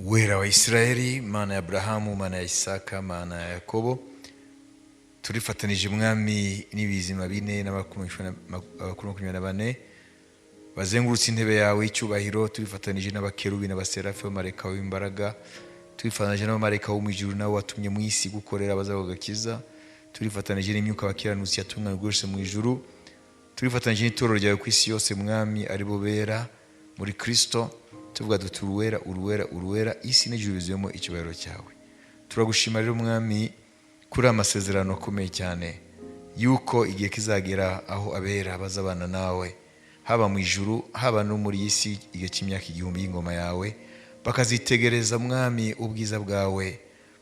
wera wa Israeli, Mana ya Abrahamu, Mana ya Isaka, Mana ya Yakobo, turifatanije mwami n'ibizima bine n'abakuru 24 bazengurutse intebe yawe icyubahiro, turifatanije n'abakerubi n'abaserafi b'amareka w'imbaraga, turifatanije n'abamareka wo mu ijuru nawe watumye mu isi gukorera abazagukiza, turifatanije n'imyuka bakiranutsi yatumwe rwose mu ijuru, turifatanije n'itoro ryawe ku isi yose mwami ari bo bera muri Kristo, tuvuga duti uruwera isi n'ijuru bizuyemo icyubahiro cyawe. Turagushima rero mwami kuri amasezerano akomeye cyane yuko igihe kizagera aho abera bazabana nawe, haba mu ijuru haba no muri isi, igihe cy'imyaka 1000 y'ingoma yawe, bakazitegereza mwami ubwiza bwawe,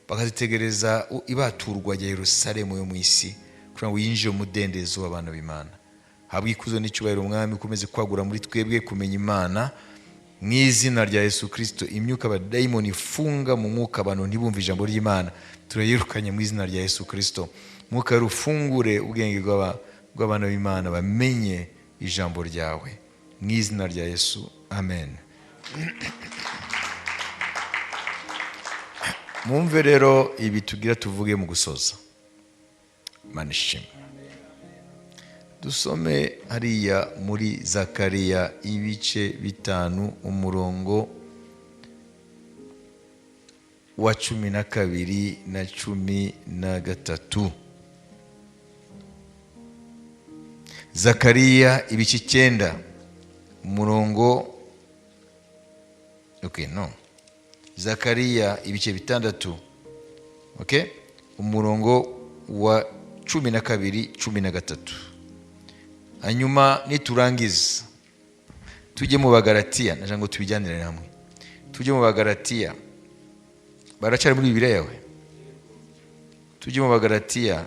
bakazitegereza ibaturwa rya Yerusalemu yo mu isi, kugira ngo yinjire mu mudendezo w'abana b'Imana. Habwa ikuzo n'icyubahiro mwami, ukomeze kwagura muri twebwe kumenya Imana mu izina rya Yesu Kristo. Imyuka abadayimoni ifunga mu mwuka abantu ntibumve ijambo ry'Imana, turayirukanye mu izina rya Yesu Kristo. Mwuka rufungure ubwenge bw'abana b'Imana bamenye ijambo ryawe mu izina rya Yesu, amen. Mwumve rero ibi tugira tuvuge mu gusoza. Manishimwe dusome hariya muri Zakariya ibice 5 umurongo wa 12 na 13. Zakariya ibice 9 umurongo Zakariya ibice 6 umurongo wa 12 13. Hanyuma niturangiza tujye mu Bagalatiya, najango tubijyanire hamwe. Tujye mu Bagalatiya, baracari muri Bibiliya yawe. Tujye mu Bagalatiya,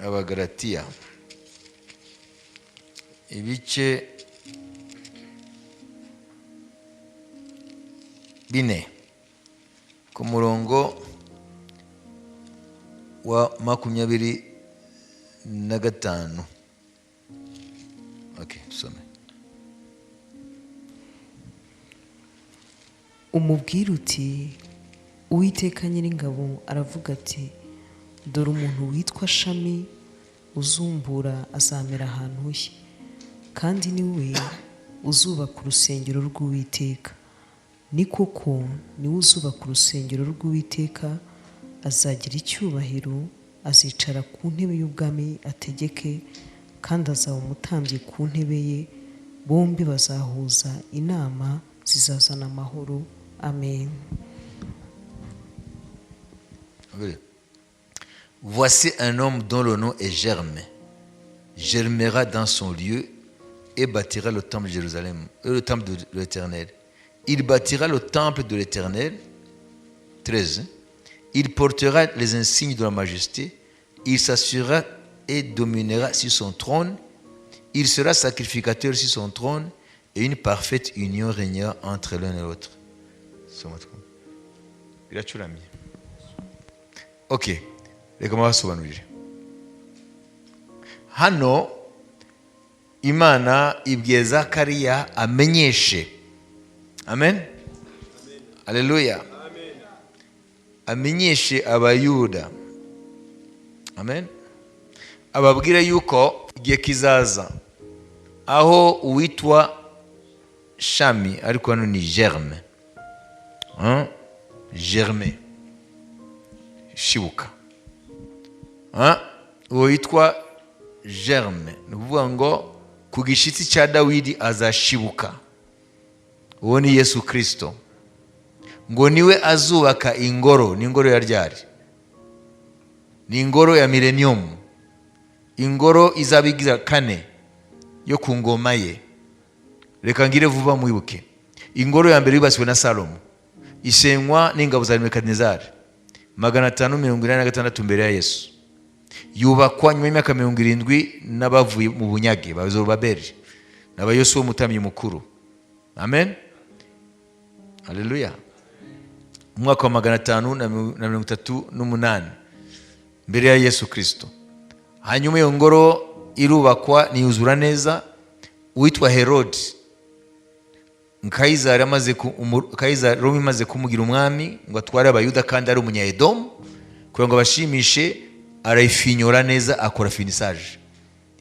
Abagalatiya ibice 4 ku murongo wa 25. Tusome. Umubwira uti, Uwiteka Nyiringabo aravuga ati, dore umuntu witwa Shami uzumbura azamera ahantu he, kandi niwe uzubaka urusengero rw'Uwiteka. Ni koko niwe uzubaka urusengero rw'Uwiteka, azagira icyubahiro, azicara ku ntebe y'ubwami ategeke, kandi azaba umutambyi ku ntebe ye. Bombi bazahuza inama zizazana amahoro. Amen. Voici un homme dont le nom est Germe. Germera dans son lieu et bâtira le temple de Jérusalem, le temple de l'Éternel. Il bâtira le temple de l'Éternel. 13. Il portera les insignes de la majesté. Il s'assurera et dominera sur son trône. Il sera sacrificateur sur son trône, et une parfaite union régnera entre l'un et l'autre. Ok, reka mbasobanurire. Hano Imana ibwiye Zakariya amenyeshe. Amen. Haleluya. Amenyeshe abayuda. Amen. Ababwire yuko igihe kizaza aho uwitwa Shami, ariko hano ni Germe. Germe shibuka. Uwitwa Germe nuvuga ngo ku gishitsi cya Dawidi azashibuka. Uwo ni Yesu Kristo. Ngo niwe azubaka ingoro, ni ingoro ya ryari? Ni ingoro ya millennium. Ingoro izabigira 4 yo ku ngoma ye. Reka ngire vuba mwibuke. Ingoro ya mbere yubasiwe na Salomo, isenywa n'ingabo za Nebukadinezari 586 mbere ya Yesu. Yubakwa nyuma y'imyaka 70 n'abavuye mu bunyage ba Zorobabeli n'abayosuwa umutambyi mukuru. Amen. Haleluya. Mwaka wa 538 mbere ya Yesu Kristo. Hanyuma iyo ngoro irubakwa niyuzura neza. Uwitwa Herod Kayizari Roma imaze kumugira umwami ngo atware abayuda kandi ari umunyaedomu kugira ngo abashimishe, arayifinyora neza, akora finisage.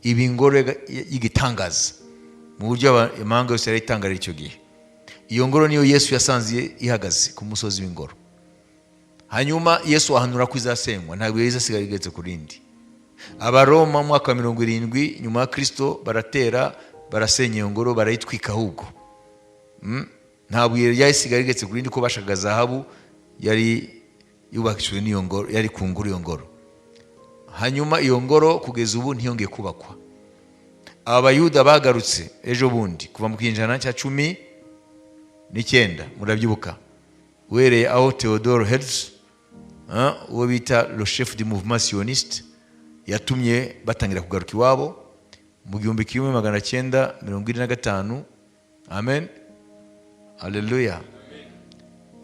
Ibi ingoro y'igitangaza mu buryo amahanga yose yarayitangarira icyo gihe. Iyo ngoro niyo Yesu yasanze ihagaze ku musozi w'ingoro. Hanyuma Yesu ahanura ko izasenywa, ntabwo izasigara igetse ku rindi. Abaroma mu mwaka wa 70 nyuma ya Kristo baratera, barasenya iyo ngoro, barayitwika ahubwo. Ntabwo yasigara igetse ku rindi ko bashaka zahabu yari yubakishijwe n'iyo ngoro, yari ku ngoro iyo ngoro. Hanyuma iyo ngoro kugeza ubu ntiyongeye kubakwa. Abayuda bagarutse ejo bundi kuva mu kinjana cya 19, murabyibuka, uhereye aho Theodore Herzl uwo bita le chef du mouvement sioniste yatumye batangira kugaruka iwabo mu 1945. Amen, haleluya.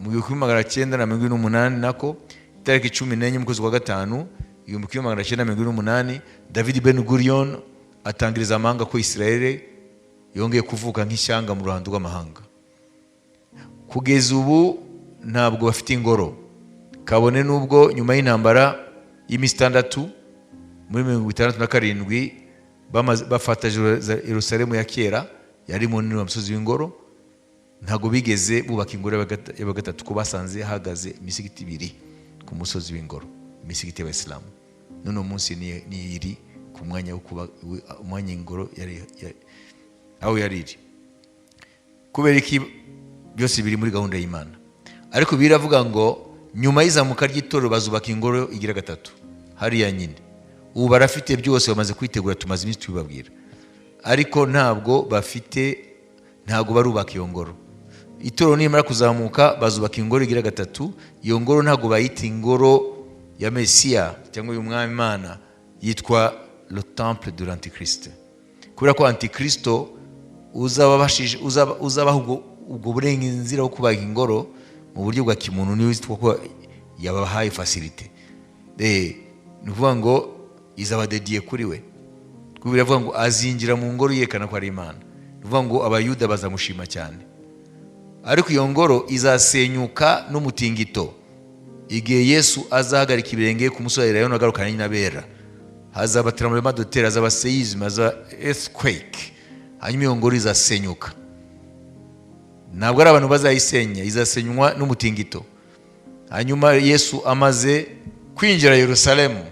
Mu 1948 nako tariki 14 mu kwezi kwa gatanu 1948 David Ben Gurion atangiriza amahanga ko Israel yongeye kuvuka nk'ishyanga mu ruhando rw'amahanga. Kugeza ubu ntabwo bafite ingoro, kabone nubwo nyuma y'intambara y'imisi 6 muri 1967 bafata Yerusalemu ya kera yari mu musozi w'ingoro, ntabwo bigeze bubaka ingoro ya gatatu ko basanze hagaze imisigiti 2 ku musozi w'ingoro, imisigiti y'Abayisilamu. None umunsi ni iri ku mwanya wo kuba umwanya ingoro aho yari iri. Kubera iki byose biri muri gahunda y'Imana. Ariko biravuga ngo nyuma y'izamuka ry'itoro bazubaka ingoro igira gatatu hariya nyine. Ubu barafite byose, bamaze kwitegura, tumaze iminsi tubibabwira. Ariko ntabwo barubaka iyo ngoro. Itoro nimara kuzamuka bazubaka ingoro igira gatatu. Iyo ngoro ntabwo bayita ingoro ya Mesiya cyangwa y'umwami Imana, yitwa le temple de l'Antichrist. Kubera ko Antikristo uzabaho ubwo burenganzira bwo kubaka ingoro mu buryo bwa kimuntu, niyo yitwa ko yabahaye facilité. Ni ukuvuga ngo izaba dediye kuri we. Biravuga ngo azinjira mu ngoro yerekana ko ari Imana. Ni ukuvuga ngo abayuda bazamushima cyane. Ariko iyo ngoro izasenyuka n'umutingito igihe Yesu azahagarika ibirenge ku musozi Elayono agarukana n'abera. Hazaba tremblement de terre, hazaba séisme, hazaba earthquake. Hanyuma iyo ngoro izasenyuka. Ntabwo ari abantu bazayisenya, izasenywa n'umutingito. Hanyuma Yesu amaze kwinjira Yerusalemu,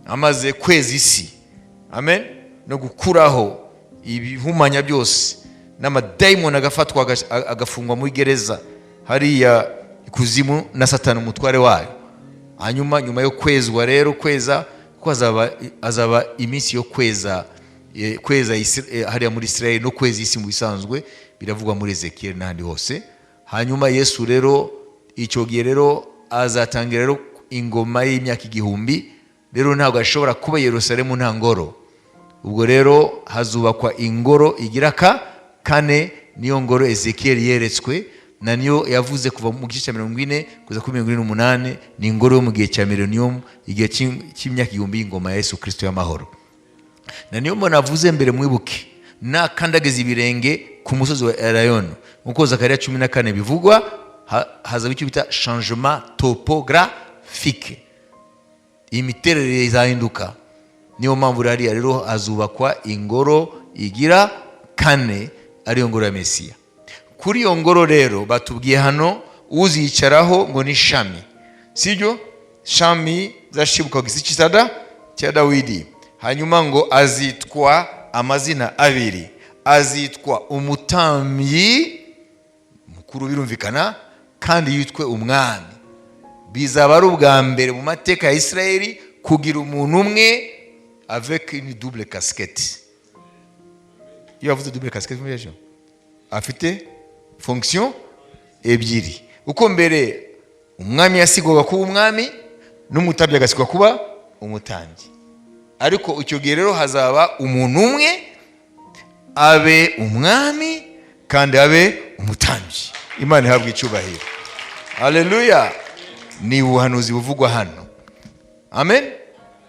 amaze kweza isi, amen, no gukuraho ibihumanya byose, n'amadayimoni agafatwa agafungwa muri gereza hariya ikuzimu na Satani umutware wayo. Hanyuma nyuma yo kwezwa rero, kweza ko azaba iminsi yo kweza hariya muri Israel no kweza isi mu bisanzwe, biravugwa muri Ezekiel n'ahandi hose. Hanyuma Yesu rero icyo gihe rero azatangira rero ingoma y'imyaka 1000. Rero ntabwo ashobora kuba Yerusalemu nta ngoro. Ubwo rero hazubakwa ingoro igira kane, niyo ngoro Ezekiel yeretswe, na niyo yavuze kuva mu gice cya 40 kuza ku 48. Ni ingoro yo mu gihe cya millennium, igihe cy'imyaka 1000 y'ingoma ya Yesu Kristo y'amahoro. Na niyo mbona avuze mbere mwibuke, nakandagiza ibirenge ku musozi wa Elayono, nkuko Zakariya 14 bivugwa, hazaba icyo bita changement topographique, imiterere izahinduka. Niyo mpamvu rero hazubakwa ingoro igira kane, ariyo ngoro ya Mesiya. Kuri iyo ngoro rero batubwiye hano uzicaraho ngo ni Shami, sibyo? Shami zashibuka gisi cya Dawidi. Hanyuma ngo azitwa amazina 2, azitwa umutambyi mukuru, birumvikana, kandi yitwe umwami. Bizaba ari ubwa mbere mu mateka ya Israeli kugira umuntu umwe avec une double casquette. Iyo avuze double casquette muri ejo, afite fonction ebyiri. Uko mbere umwami yasigwaga kuba umwami n'umutambyi agasigwa kuba umutambyi. Ariko icyo gihe rero hazaba umuntu umwe abe umwami kandi abe umutambyi. Imana ihabwe icyubahiro. Haleluya. Ni ubuhanuzi buvugwa hano. Amen.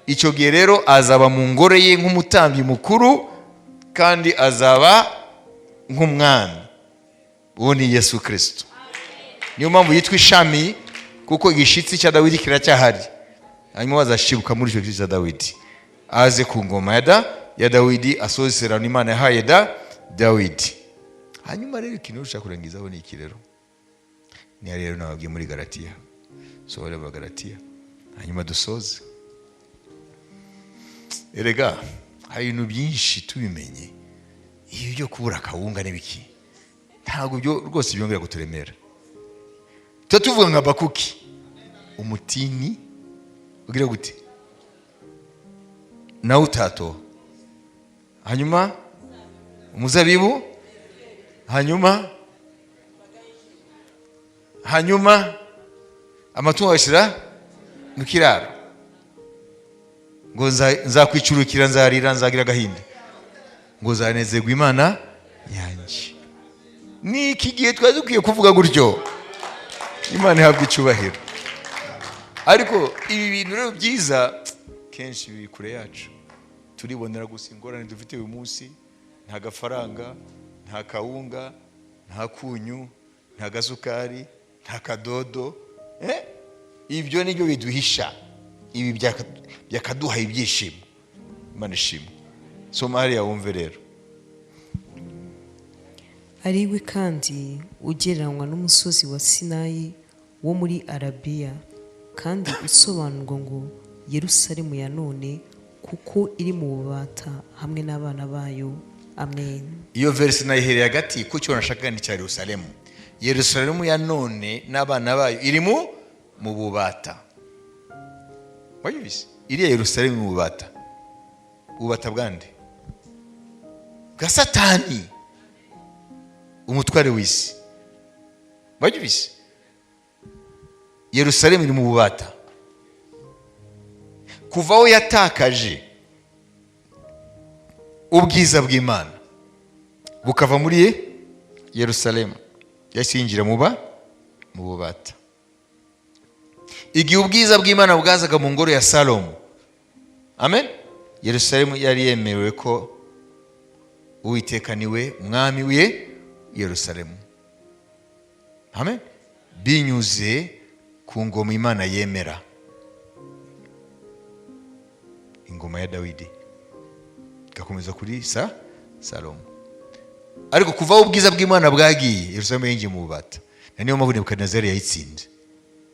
Icyo gihe rero azaba mu ngoro ye nk'umutambyi mukuru kandi azaba nk'umwami. uwo ni Yesu Kristo. Niyo mpamvu yitwa ishami, kuko igishitsi cya Dawidi kiracyahari. Hanyuma bazashiguka muri icyo gishitsi cya Dawidi, aze ku ngoma ya Dawidi, asozerana Imana yahaye Dawidi. Hanyuma rero ikintu ushaka kurangizaho ni iki rero? Ni rero nababwiye muri Galatiya. So wale ba Galatiya. Hanyuma dusoze. Erega hari ibintu byinshi tubimenye. Iyo byo kubura akawunga n'ibiki, ntabwo byo rwose byongera kuturemera. Tuvuga nka Bakuki, umutini ugira gute nawe utato, hanyuma umuzabibu, hanyuma amatungo bashyira mu kiraro, ngo nzakwicurukira, nzarira, nzagira agahinda, ngo zanezerwa Imana yanjye. Ni iki gihe twari dukwiye kuvuga gutyo? Imana ihabwa icyubahiro. Ariko ibi bintu rero byiza kenshi biri kure yacu, turibonera gusa ingorane dufite uyu munsi. Nta gafaranga, nta kawunga, nta kunyu, nta gasukari, nta kadodo. Ibyo nibyo biduhisha, ibi byakaduha ibyishimo. Imana ishimwe. Soma hariya wumve rero. ariwe kandi ugereranywa n'umusozi wa Sinayi wo muri Arabiya, kandi usobanurwa ngo Yerusalemu ya none, kuko iri mu bubata hamwe n'abana bayo. Amen. Iyo verse nayihereye hagati, kuko nashaka ni cya Yerusalemu. Yerusalemu ya none n'abana bayo iri mu bubata. Wayibise? Iri Yerusalemu mu bubata. Ububata bwande? Bwa Satani, umutware w'isi. Wayibise? Yerusalemu iri mu bubata. Kuva aho yatakaje ubwiza bw'Imana bukava muri Yerusalemu, yashingira mu bubata. Igihe ubwiza bw'Imana bwazaga mu ngoro ya Salomo, amen, Yerusalemu yari yemerewe ko Uwiteka niwe mwami we Yerusalemu. Amen. Binyuze ku ngoma Imana yemera, ingoma ya Dawidi, gakomeza kuri Salomo. Ariko kuva ubwiza bw'Imana bwagiye, Yerusalemu yinjiye mu bubata. Niyo mpamvu Nebukadinezari yayitsinze,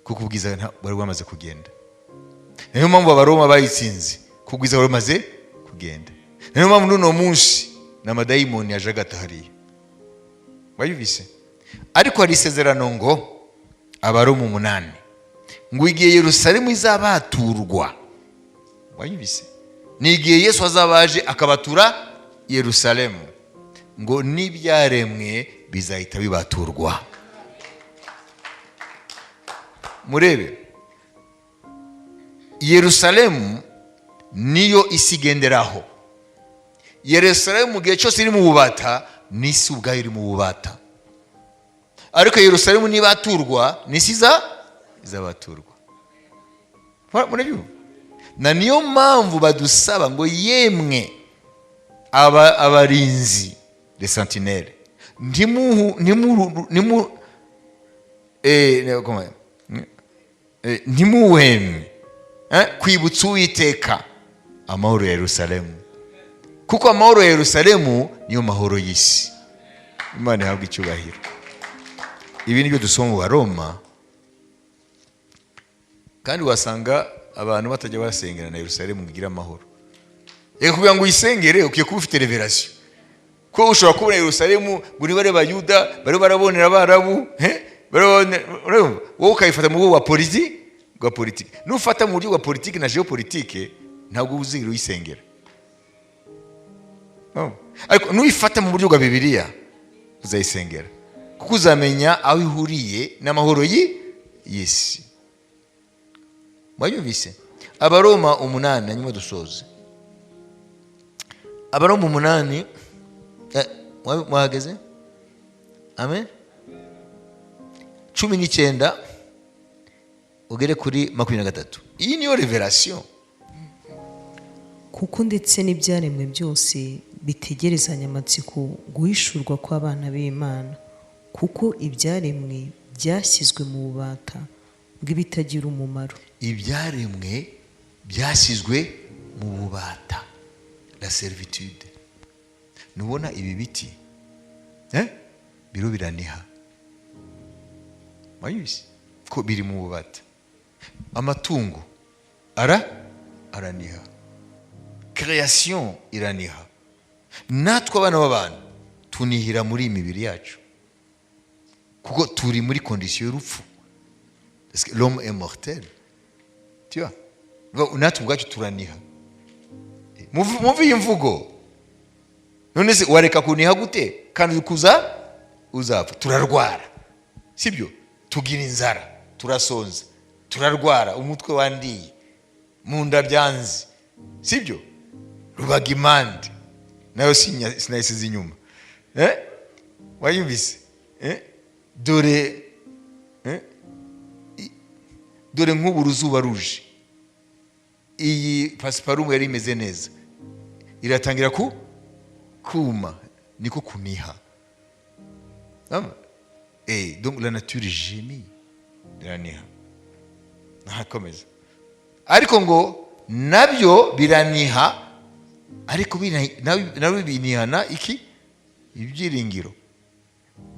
kuko ubwiza bwari bwamaze kugenda. Niyo mpamvu Abaroma bayitsinze, kuko ubwiza bwari bwamaze kugenda. Niyo mpamvu n'uno munsi n'amadayimoni yajagata hariya. Wayumvise? Ariko hari isezerano ngo Abaroma 8, ngo igihe Yerusalemu izabaturwa. Wayumvise? Ni igihe Yesu azabaje akabatura Yerusalemu, ngo n'ibyaremwe bizahita bibaturwa. Murebe, Yerusalemu niyo isigenderaho. Yerusalemu mu gihe cyose iri mu bubata, n'isi ubwayo iri mu bubata. Ariko Yerusalemu nibaturwa, n'isi izabaturwa. Murebe? Na niyo mpamvu badusaba ngo yemwe abarinzi de sentinelle, ntimuhweme kwibutsa Uwiteka amahoro ya Yerusalemu, kuko amahoro ya Yerusalemu niyo mahoro y'isi. Imana ihabwa icyubahiro. Ibi nibyo dusoma mu Baroma, kandi wasanga abantu batajya basengera na Yerusalemu ngira amahoro. Yego kugira ngo uyisengere ukiye kuba ufite revelation, ko ushobora kubona Yerusalemu buri bare bayuda bari barabonera Abarabu, wowe ukayifata mu buryo bwa politiki. Nufata mu buryo bwa politiki na geopolitike, ntabwo uzigira uyisengera. Ariko nuyifata mu buryo bwa Bibiliya, uzayisengera, kuko uzamenya aho ihuriye n'amahoro y'isi. Mwayumvise? Abaroma 8, nyuma dusoze. Abaroma 8, mwahageze? Amen. 19 ugere kuri 23. Iyi niyo revelation. Kuko ndetse n'ibyaremwe byose bitegerezanya amatsiko guhishurwa kw'abana b'Imana, kuko ibyaremwe byashyizwe mu bubata bw'ibitagira umumaro. Ibyaremwe byashyizwe mu bubata, la servitude. Nubona ibi biti biro biraniha, mayusi ko biri mu bubata. Amatungo araniha, création iraniha, natwe abana b'abantu tunihira muri imibiri yacu kuko turi muri condition y'urupfu, parce que l'homme est mortel, tu vois. Natwe ubwacu turaniha. Muvi imvugo, none se wareka kuniha gute kandi uzapfa? Turarwara, sibyo? Tugira inzara, turasonza, turarwara, umutwe wandiye, mu nda byanze, sibyo? Rubaga impande nayo sinayisize inyuma. Wayumvise? Dore nk'ubu uruzuba ruje, iyi pasiparumu yari imeze neza iratangira kuma, niko kuniha. Donc la nature gémit, iraniha. Nakomeza. Ariko ngo nabyo biraniha, ariko nabyo binihana iki? Ibyiringiro.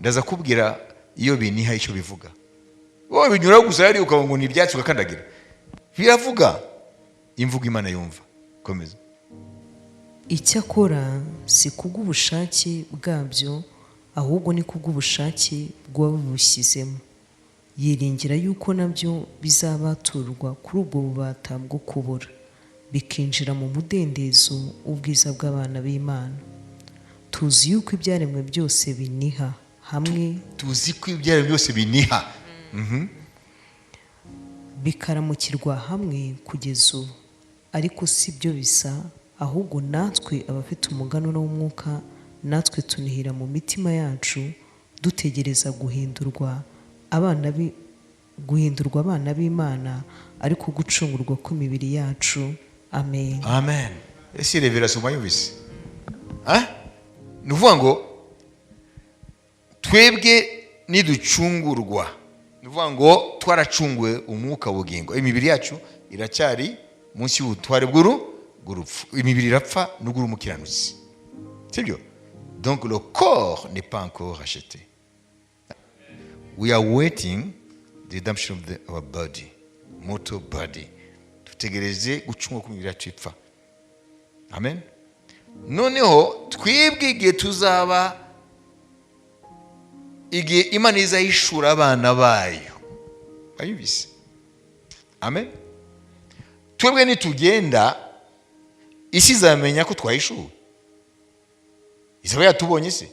Ndaza kubwira iyo biniha icyo bivuga. Wowe binyura gusa yari ukaba ngo ni ibyatsi ugakandagira. Biravuga imvugo Imana yumva. Komeza. Icyakora si kubw'ubushake bwabyo, ahubwo ni kubw'ubushake bw'ababushyizemo. Yiringira yuko nabyo bizabaturwa kuri ubwo bubata bwo kubura, bikinjira mu mudendezo ubwiza bw'abana b'Imana. Tuzi yuko ibyaremwe byose biniha hamwe, bikaramukirwa hamwe kugeza ubu. Ariko si byo bisa, ahubwo natwe abafite umuganura w'umwuka, natwe tunihira mu mitima yacu dutegereza guhindurwa abana b'Imana, ariko gucungurwa kw'imibiri yacu. Amen. Amen. Ese revelation mayumvise? Nuvuga ngo twebwe niducungurwa, nuvuga ngo twaracunguwe umwuka bugingo, imibiri yacu iracyari munsi y'ubutware bw'urupfu. Imibiri irapfa n'ugura umukiranutsi, sibyo? Donc le corps n'est pas encore racheté. We are waiting the redemption of our body, mortal body. Tutegereze gucungwa kw'imibiri yacu ipfa. Amen. Noneho twebwe igihe tuzaba, igihe Imana izahishura abana bayo, bayumvise? Amen. Twebwe nitugenda, isi izamenya ko twahishuwe. Izaba yatubonye se?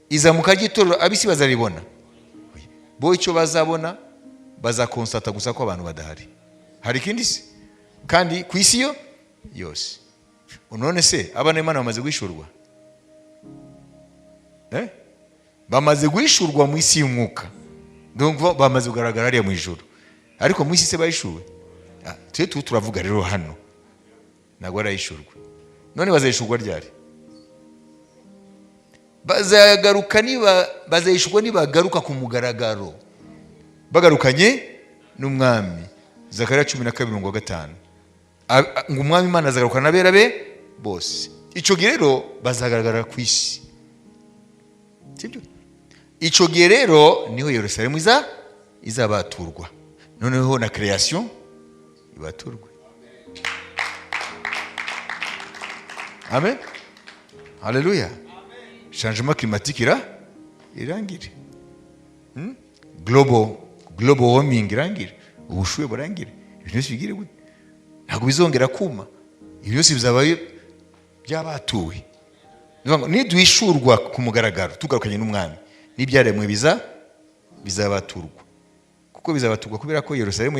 Izamuka ry'itorero abisi bazaribona. Bo icyo bazabona, bazakonsata gusa ko abantu badahari. Hari ikindi se? Kandi ku isi yose. None se abana b'Imana bamaze guhishurwa? Bamaze guhishurwa mu isi y'umwuka. Donc bamaze kugaragara hariya mu ijuru. Ariko mu isi se bahishuwe? Twe turavuga rero hano ntabwo arayishurwa. None bazayishurwa ryari? Bazayishurwa nibagaruka ku mugaragaro, bagarukanye n'umwami. Zakariya 12:5 ngo umwami Imana azagarukana n'abera be bose. Icyo gihe rero bazagaragara ku isi, sibyo? Icyo gihe rero niho Yerusalemu izabaturwa, noneho na création ibaturwe. Amen. Haleluya. Changement climatique irangire. Global warming irangire. Ubushuhe burangire. Ibintu byose bigire gute? Ntabwo bizongera kuma. Ibintu byose bizaba byabatuwe. Niduhishurwa ku mugaragaro tugarukanye n'umwami, n'ibyaremwe bizabaturwa. Kuko bizabaturwa kubera ko Yerusalemu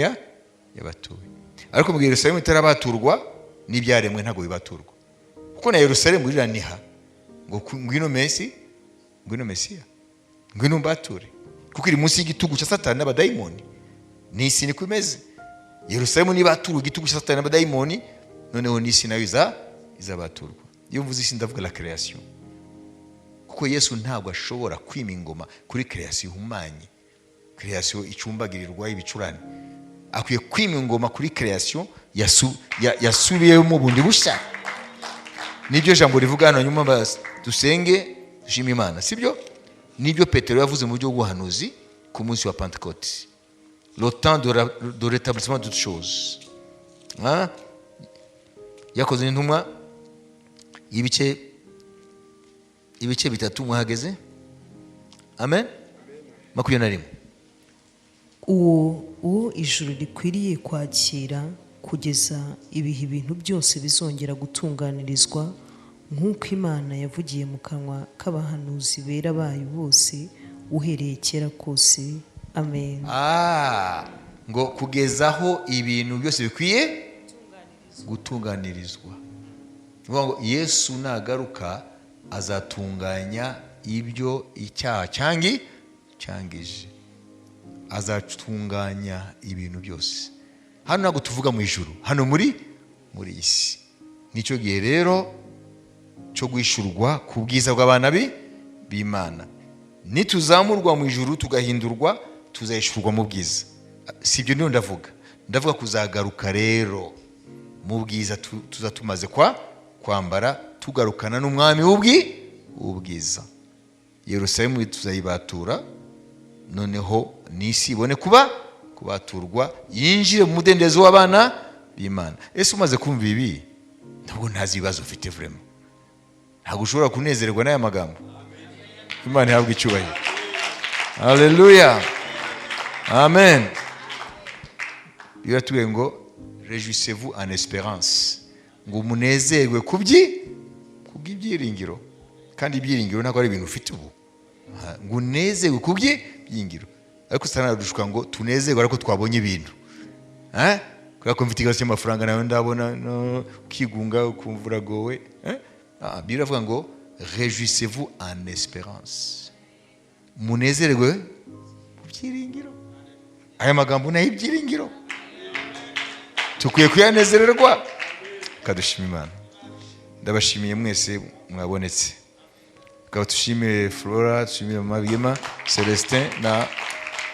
yabatuwe. Ariko mu Yerusalemu itarabaturwa, n'ibyaremwe ntabwo bibaturwa. Kuko na Yerusalemu iraniha ngo ngwino Mesiya, ngwino mbature. Kuko iri munsi y'igitugu cya Satani n'abadayimoni. N'isi niko imeze. Yerusalemu nibaturwa igitugu cya Satani n'abadayimoni, noneho n'isi nayo izabaturwa. Iyo mvuze isi ndavuga la création. kuko Yesu ntabwo ashobora kwima ingoma kuri creation ihumanye, creation icumbagirirwa ibicurane. Akwiye kwima ingoma kuri creation yasubiyemo bundi bushya. Nibyo jambo rivuga hano, nyuma dusenge dushima Imana, sibyo? Nibyo Petero yavuze mu buryo bw'ubuhanuzi ku munsi wa Pentecôte. Le temps de rétablissement de toutes choses. Yakoze intumwa ibice bitatu mwahageze. Amen. 21. uwo ijuru rikwiriye kwakira kugeza ibihe ibintu byose bizongera gutunganirizwa nk'uko Imana yavugiye mu kanwa k'abahanuzi bera bayo bose uhereye kera kose. Amen. Ngo kugezaho ibintu byose bikwiye gutunganirizwa. Ngo Yesu nagaruka azatunganya ibyo icyaha cyangije. Azatunganya ibintu byose. Hano ntabwo tuvuga mu ijuru, hano muri isi. Nicyo gihe rero cyo guhishurwa ku bwiza bw'abana b'Imana. Nituzamurwa mu ijuru tugahindurwa, tuzahishurwa mu bwiza. Si ibyo niyo ndavuga kuzagaruka rero mu bwiza, tuzatumaze kwambara tugarukana n'umwami w'ubwiza. Yerusalemu tuzayibatura, noneho n'isi ibone kubaturwa, yinjire mu mudendezo w'abana b'Imana. Ese umaze kumva ibi, ntabwo ntazi ibibazo ufite vraiment. Ntabwo ushobora kunezerwa n'aya magambo. Imana ihabwe icyubahiro. Haleluya. Amen. Biratubwiye ngo réjouissez-vous en espérance. Ngo munezerwe kubw'ibyiringiro. Kandi ibyiringiro ntabwo ari ibintu ufite ubu. Ngo unezerwe kubw'ibyiringiro. Ariko sanadushuka ngo tunezerwe ariko twabonye ibintu. Kubera ko mfite ikibazo cy'amafaranga nawe ndabona ukigunga ukumva uragowe. Biravuga ngo réjouissez-vous en espérance. Munezerwe kubyiringiro. Aya magambo nayo ibyiringiro. Tukwiye kuyanezererwa. Kadushima Imana. Ndabashimiye mwese mwabonetse. Tukaba tushimire Flora, tushimire Mabiyema, Celestin na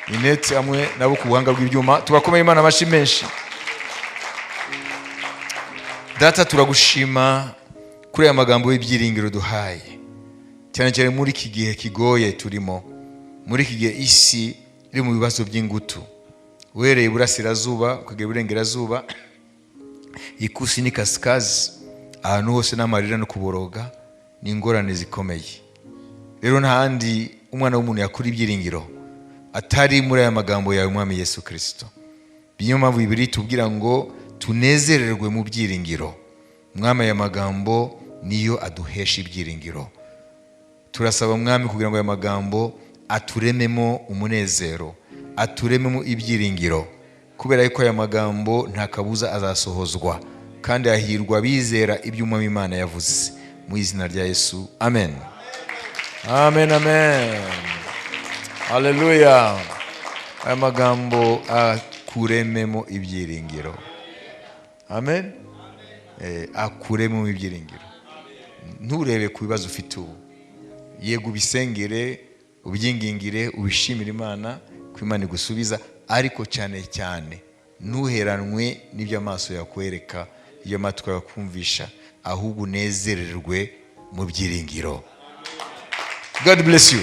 Inette amwe nabo ku buhanga bw'ibyuma. Tubakomeye Imana amashi menshi. Data, turagushima kuri aya magambo y'ibyiringiro duhaye. Cyane cyane muri iki gihe kigoye turimo. Muri iki gihe isi iri mu bibazo by'ingutu. Uhereye iburasirazuba ukagera iburengerazuba, ikusi n'ikasikazi, ahantu hose n'amarira no kuboroga, n'ingorane zikomeye. Rero ntahandi umwana w'umuntu yakura ibyiringiro atari muri aya magambo yawe Mwami Yesu Kristo. Biyo mpamvu Bibiliya itubwira ngo tunezererwe mu byiringiro. Mwami, aya magambo niyo aduhesha ibyiringiro. Turasaba Mwami kugira ngo aya magambo aturememo umunezero, aturememo ibyiringiro, kubera yuko aya magambo nta kabuza azasohozwa, kandi ahirwa bizera ibyo Umwami Imana yavuze. Mu izina rya Yesu, amen. Amen, amen. Haleluya. Aya magambo akurememo ibyiringiro. Amen. Akurememo ibyiringiro. Nturebe ku bibazo ufite ubu. Yego ubisengere, ubyingingire, ubishimire Imana ko Imana igusubiza, ariko cyane cyane ntuheranwe n'ibyo amaso yakwereka, ibyo amatwi yakumvisha, ahubwo unezererwe mu byiringiro. God bless you.